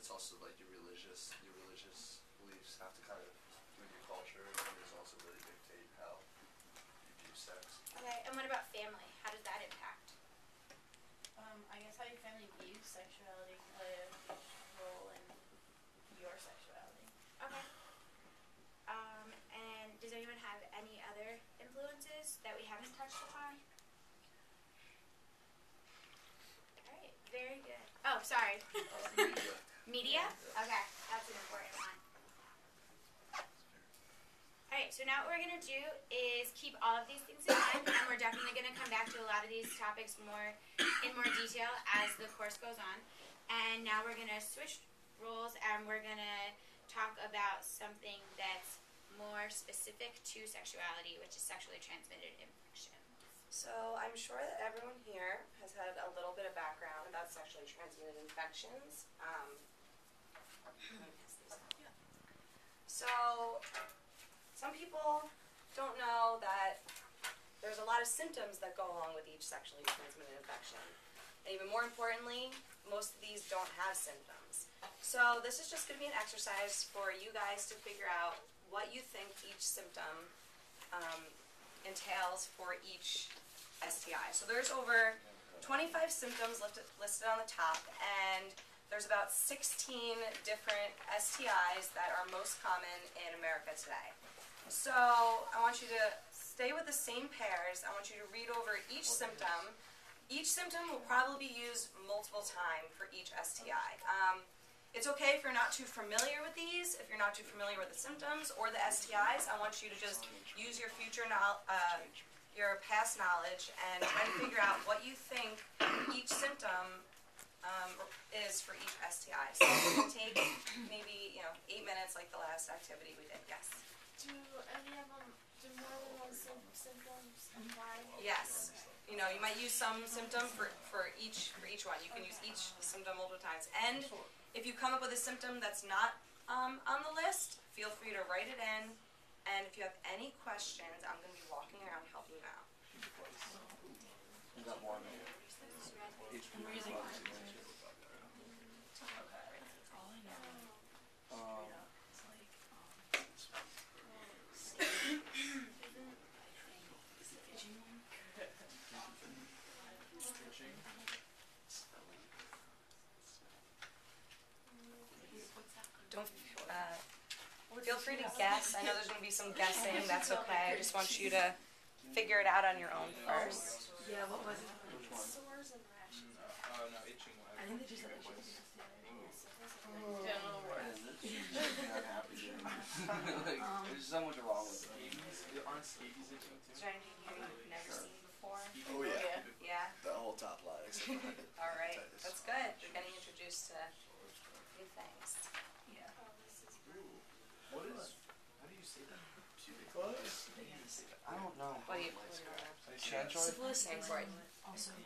it's also like your religious beliefs have to kind of with your culture, and there's also really dictate how you view sex. Okay, and what about family? How does that impact? I guess how your family views sexuality can play a huge role in your sexuality. Okay. And does anyone have any other influences that we haven't touched upon? Alright, very good. Oh, sorry. Media. Media? Okay, that's an important one. Alright, so now what we're going to do is keep all of these things in mind, and we're definitely going to come back to a lot of these topics in more detail as the course goes on. And now we're going to switch roles, and we're going to talk about something that's more specific to sexuality, which is sexually transmitted infections. So I'm sure that everyone here has had a little bit of background about sexually transmitted infections. So some people don't know that there's a lot of symptoms that go along with each sexually transmitted infection. And even more importantly, most of these don't have symptoms. So this is just going to be an exercise for you guys to figure out what you think each symptom entails for each STI. So there's over 25 symptoms listed on the top, and there's about 16 different STIs that are most common in America today. So I want you to stay with the same pairs. I want you to read over each symptom. Each symptom will probably be used multiple times for each STI. It's okay if you're not too familiar with these, if you're not too familiar with the symptoms or the STIs. I want you to just use your your past knowledge and try to figure out what you think each symptom is for each STI. So it can take maybe 8 minutes like the last activity we did. Yes? Do any of them, do more than one symptoms apply? Yes. You might use some symptom for each one. You can use each symptom multiple times. And if you come up with a symptom that's not on the list, feel free to write it in. And if you have any questions, I'm going to be walking around helping you out. You got one. Don't feel free to guess. I know there's going to be some guessing. That's okay. I just want you to figure it out on your own first. Yeah, what was it? Sores and rashes. No, itching. I think they just said itching. Genital warts. There's so much wrong with it. Aren't scabies itching too? Is there anything here you've never seen before? Oh yeah. Yeah? The whole top line. All right. That's good. You're getting introduced to new things. Yeah. How do you say that? Pubic lice? I don't know. What do you Chanchoid? Syphilis Same word. also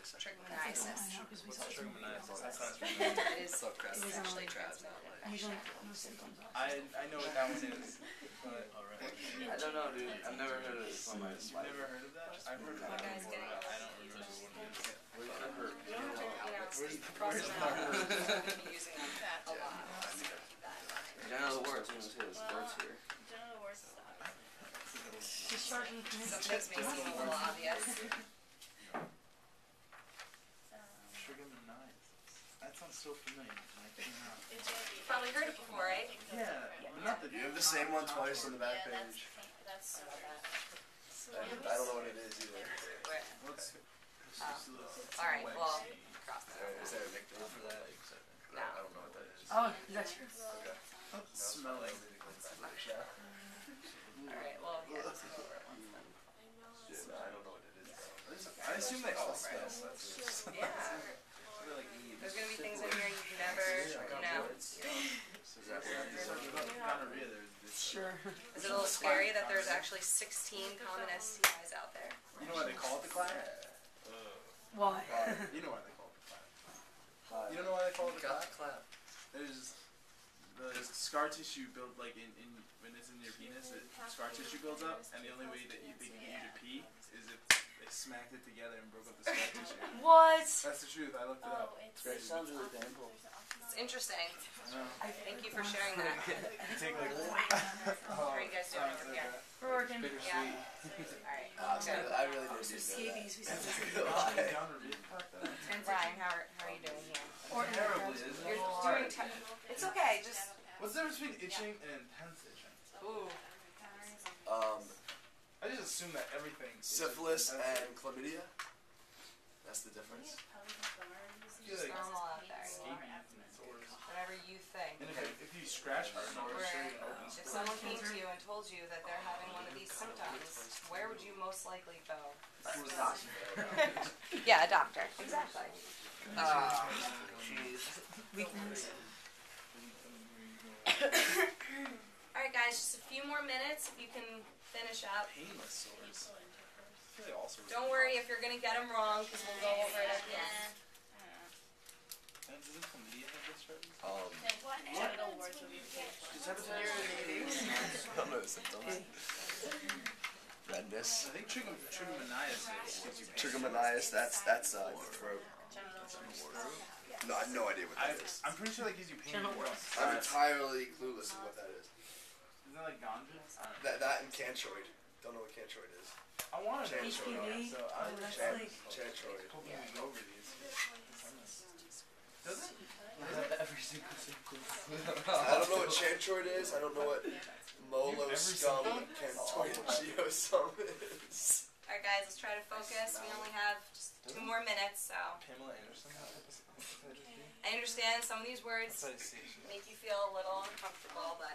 Trichomoniasis. because we saw Trichomoniasis. That sounds It familiar. is sexually transmitted. usually no symptoms. I know what that one is, but I don't know, dude. I've never heard of this on my you've never heard of that? I've heard of that Guys before, getting but I don't remember what it is. You don't have to, cross them out. We're going to be using them a lot. So keep that in mind. General words, words here. Genital warts is the obvious. Discharging Sometimes may seem a little obvious. Trichomoniasis. That sounds so familiar. I cannot. You've probably heard it before, right? Yeah, not the. You have the same one twice on the back Yeah, page. that's I don't know what it is either. What's? Alright, well, cross that out. Is there a nickname for that? No. I don't know what that is. Oh, is that true? Okay. Smelling. Alright, well, yeah, let's go over it once then. Shit, I don't know what it is. I assume they all smell. Yeah. There's going to be things in here you've never, Is that what it is? Gonorrhea. Sure. Is it a little scary that there's actually 16 common STIs out there? You know why they call it the clap? Why? You know why they call it the clap. You don't know why they call it the Got clap? the clap. There's the scar tissue built like in when it's in your penis, scar tissue builds up, and the only way that they can get you to pee is if they smacked it together and broke up the scar tissue. What? That's the truth. I looked it up. Oh, it's It sounds really painful. It's Interesting. I Thank you for sharing that. Take like How are you guys doing over here? We're working. Yeah. Alright. Good. I really didn't Some do that. scabies. We said Ryan, how are you doing here? or Terribly, isn't You're it? doing it's okay, just What's the difference between itching and intense itching? ooh. I just assume that everything Syphilis itches. and chlamydia. That's the difference. feel like Normal out there. scabies, sores. Whatever you think. And if you scratch hard enough, Where it's sure you can open if sores. someone came to you and told you that they're having one of these symptoms, where would you most likely go? Yeah, a doctor. Exactly. weakness. Alright guys, just a few more minutes if you can finish up. Painless sores. I feel like all sores. Don't worry if you're gonna get them wrong, because we'll go over it at the end. And doesn't chlamydia have this right? Genital warts would be I don't know the symptoms. Redness. I think trichomoniasis gives you pain. Trichomoniasis. That's your throat. No, I have no idea what that is. I'm pretty sure that gives you pain. Genital warts. I'm entirely clueless of what that is. Isn't that like ganja? That and cantroid. Don't know what cantroid is. I want to know. HPV. So I Oh, that's Chan- like Chantroid. hoping we go over these. Does it? Every single symptom. I don't know what chantroid is. I don't know what Every moloscum symptom? cantoid geosum is. Alright guys, let's try to focus. We only have just 2 more minutes, so. Pamela Anderson? I understand some of these words Hepatitis C. make you feel a little uncomfortable, but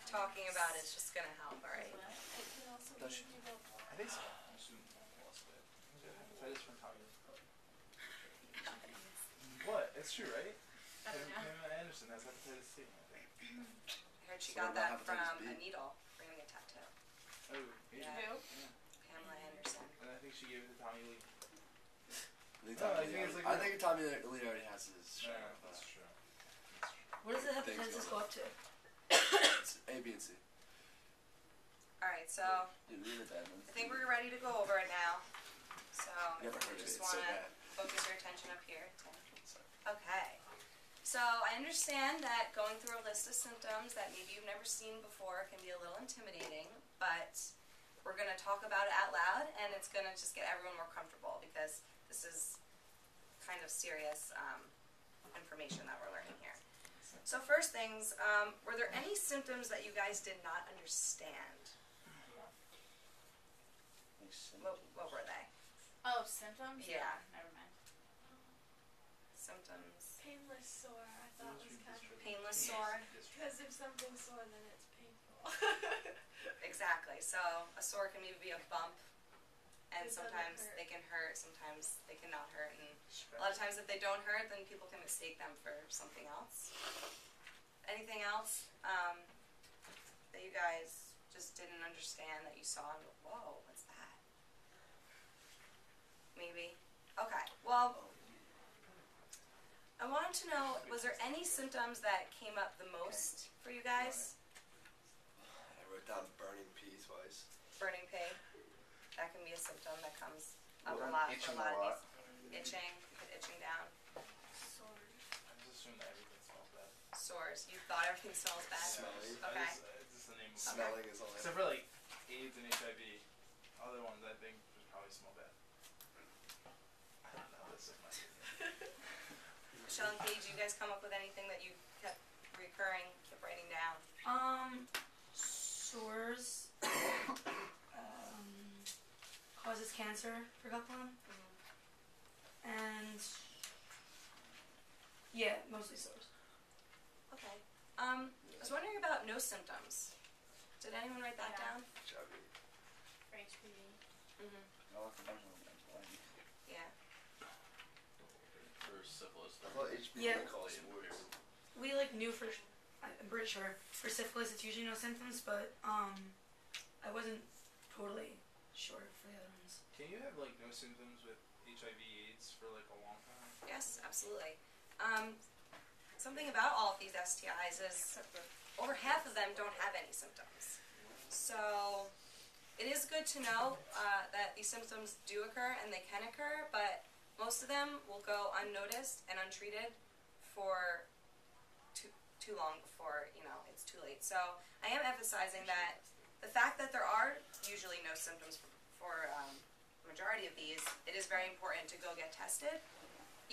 talking about it's just gonna help, alright? Does she? I think so. I assume lost it. Hepatitis from Tommy. What? It's true, right? Pamela Anderson has hepatitis C. I think. I heard she So got what about that from hepatitis a B? needle for getting a tattoo. Oh, Yeah. Who? Pamela Anderson. And I think she gave it to Tommy Lee. I think Tommy Lee already has his share. Yeah, of that's true. what does the hepatitis go up to? It's A, B, and C. Alright, so Dude, really bad one. I think we're ready to go over it now. So Never if heard you of it. just It's so wanna bad. focus your attention up here. Okay. So I understand that going through a list of symptoms that maybe you've never seen before can be a little intimidating, but we're going to talk about it out loud, and it's going to just get everyone more comfortable because this is kind of serious information that we're learning here. So first things, were there any symptoms that you guys did not understand? What were they? Oh, symptoms? Yeah. Never mind. Symptoms. Painless sore, I thought was kind of, Painless sore. because if something's sore, then it's painful. Exactly. So a sore can maybe be a bump, and It doesn't sometimes hurt. they can hurt, sometimes they cannot hurt, and a lot of times if they don't hurt, then people can mistake them for something else. Anything else that you guys just didn't understand that you saw and go, whoa, what's that? Maybe. Okay. Well, I wanted to know, was there any symptoms that came up the most for you guys? I wrote down burning pee twice. Burning pig. That can be a symptom that comes up a Well, lot for a itching lot a of lot. these. Itching, put itching down. I just assume that everything smells bad. Sores. You thought everything smells bad? Smelly. Okay. It's just the name of it. Smelling is all I Except for like AIDS and HIV. Other ones I think just probably smell bad. I don't know. That's just my opinion. Michelle and Paige, you guys come up with anything that you kept recurring, kept writing down? Sores. Causes cancer for a couple of them. And yeah, mostly sores. Okay. I was wondering about no symptoms. Did anyone write that Yeah. down? HIV. For HPV. Mm-hmm. Yeah. For syphilis. I thought HPV Yeah. caused warts. We knew for, I'm pretty sure, for syphilis it's usually no symptoms, but I wasn't totally sure for the other ones. Can you have like no symptoms with HIV/AIDS for like a long time? Yes, absolutely. Something about all of these STIs is over half of them don't have any symptoms. So it is good to know that these symptoms do occur and they can occur, but most of them will go unnoticed and untreated for too long before, you know, it's too late. So I am emphasizing that the fact that there are usually no symptoms for the majority of these, it is very important to go get tested,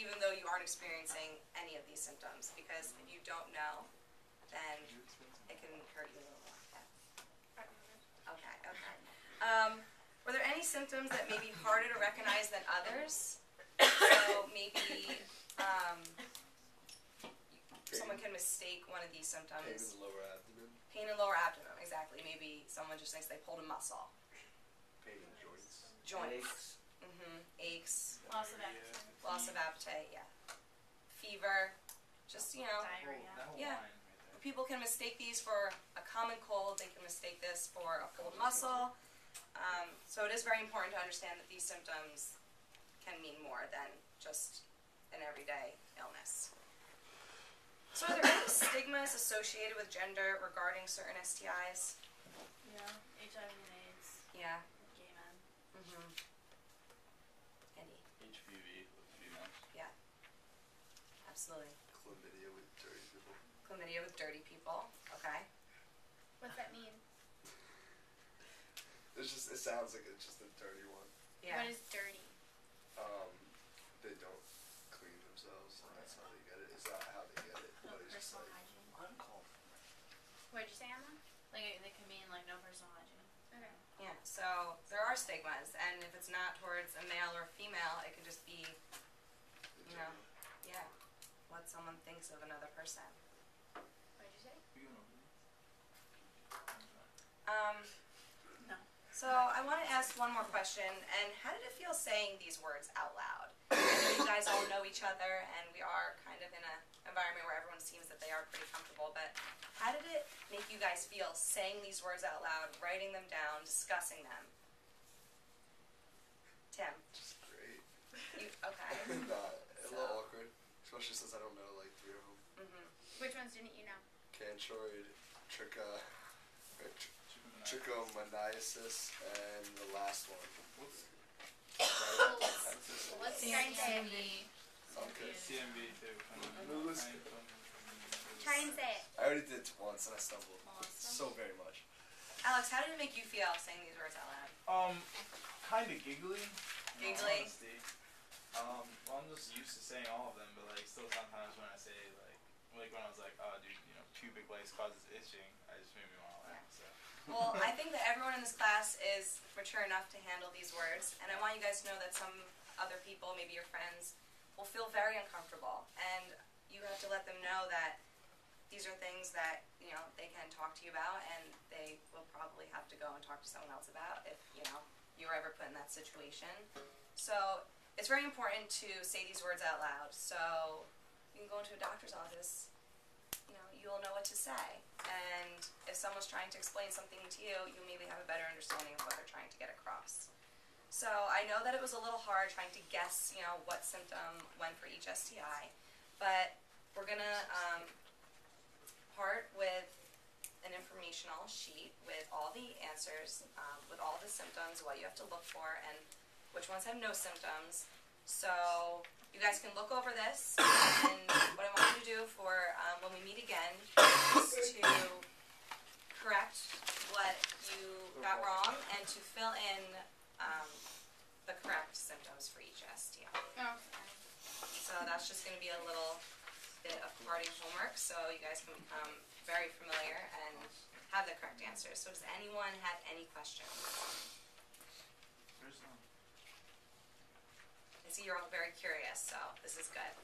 even though you aren't experiencing any of these symptoms, because if you don't know, then it can hurt you a little more. Yeah. Okay. Were there any symptoms that may be harder to recognize than others? So maybe someone can mistake one of these symptoms. Pain in the lower abdomen. Pain in lower abdomen, exactly. Maybe someone just thinks they pulled a muscle. Pain in joints. Joints. Aches. Loss of appetite. Loss of appetite, yeah. Fever. Just, you know. Diarrhea. Yeah. People can mistake these for a common cold. They can mistake this for a pulled muscle. So it is very important to understand that these symptoms can mean more than just an everyday illness. So are there any stigmas associated with gender regarding certain STIs? Yeah. HIV and AIDS. Yeah. Gay men. Andy? HPV with females. Yeah. Absolutely. Chlamydia with dirty people. Chlamydia with dirty people. Okay. What's that mean? It's just, it sounds like it's just a dirty one. Yeah. What is dirty? They don't clean themselves, and that's how they get it. It's not how they get it, No but it's just personal like, hygiene. What did you say, Emma? Like they can mean like no personal hygiene. Okay. Yeah. So there are stigmas, and if it's not towards a male or a female, it can just be, in you know, general. yeah, what someone thinks of another person. What did you say? No. So I want to ask one more question, and how did it feel saying these words out loud? I know you guys all know each other, and we are kind of in an environment where everyone seems that they are pretty comfortable, but how did it make you guys feel saying these words out loud, writing them down, discussing them? Tim? Just great. Okay. Nah, a little awkward, especially since I don't know like 3 of them. Which ones didn't you know? Cantroid, trichomoniasis, and the last one. Let's try and say it. Okay. CMV too. Try and say it. I already did it once and I stumbled Molluscum? so very much. Alex, how did it make you feel saying these words out loud? Kind of giggly. in all Giggly? honesty. Well, I'm just used to saying all of them, but like still sometimes when I say like when I was like, oh dude, you know, pubic lace causes itching, I just made me want to laugh. So. Well, I think that everyone in this class is mature enough to handle these words, and I want you guys to know that some other people, maybe your friends, will feel very uncomfortable, and you have to let them know that these are things that, you know, they can talk to you about, and they will probably have to go and talk to someone else about if, you know, you were ever put in that situation. So it's very important to say these words out loud. So you can go into a doctor's office, you know, you'll know what to say. And if someone's trying to explain something to you, you'll maybe have a better understanding of what they're trying to get across. So I know that it was a little hard trying to guess, you know, what symptom went for each STI, but we're going to part with an informational sheet with all the answers, with all the symptoms, what you have to look for, and which ones have no symptoms. So you guys can look over this, and what I want you to do for when we meet again is to correct what you got wrong and to fill in the correct symptoms for each STI. Oh. So that's just going to be a little bit of party homework so you guys can become very familiar and have the correct answers. So does anyone have any questions? There's some. I see you're all very curious, so this is good.